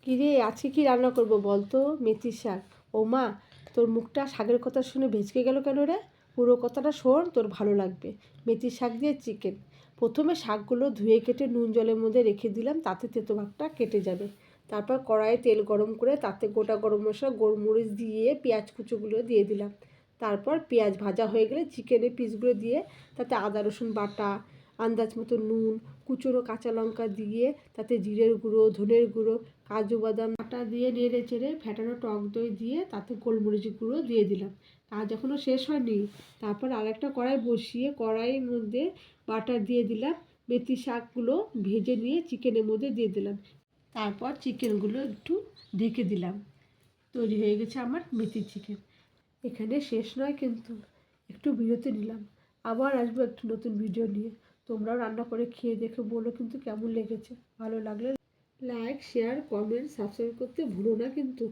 কিরে আজকে কি রান্না করব বল তো? মেথির শাক। ও মা, তোর মুখটা শাকের কথা শুনে ভেঁচকে গেল কেন রে? পুরো কথাটা শোন, তোর ভালো লাগবে। মেথির শাক দিয়ে চিকেন। প্রথমে শাকগুলো ধুয়ে কেটে নুন জলের মধ্যে রেখে দিলাম, তাতে তেতো ভাগটা কেটে যাবে। তারপর কড়াইয়ে তেল গরম করে তাতে গোটা গরম মশলা, গোলমরিচ দিয়ে পেঁয়াজ কুচোগুলো দিয়ে দিলাম। তারপর পেঁয়াজ ভাজা হয়ে গেলে চিকেনের পিসগুলো দিয়ে তাতে আদা রসুন বাটা, আন্দাজ মতো নুন, কুচোনো কাঁচা লঙ্কা দিয়ে তাতে জিরের গুঁড়ো, ধনের গুঁড়ো, কাজু বাদাম বাটা দিয়ে নেড়ে চেড়ে ফেটানো টক দই দিয়ে তাতে গোলমরিচ গুঁড়ো দিয়ে দিলাম। কাজ এখনও শেষ হয়নি। তারপর আরেকটা কড়াই বসিয়ে কড়াইয়ের মধ্যে বাটার দিয়ে দিলাম। মেথি শাকগুলো ভেজে নিয়ে চিকেনের মধ্যে দিয়ে দিলাম। তারপর চিকেনগুলো একটু ঢেকে দিলাম। তৈরি হয়ে গেছে আমার মেথির চিকেন। এখানে শেষ নয় কিন্তু, একটু বিরতি নিলাম। আবার আসবো একটু নতুন ভিডিও নিয়ে। তোমরাও রান্না করে খেয়ে দেখে বলো কিন্তু কেমন লেগেছে। ভালো লাগলে লাইক, শেয়ার, কমেন্ট, সাবস্ক্রাইব করতে ভুলো না কিন্তু।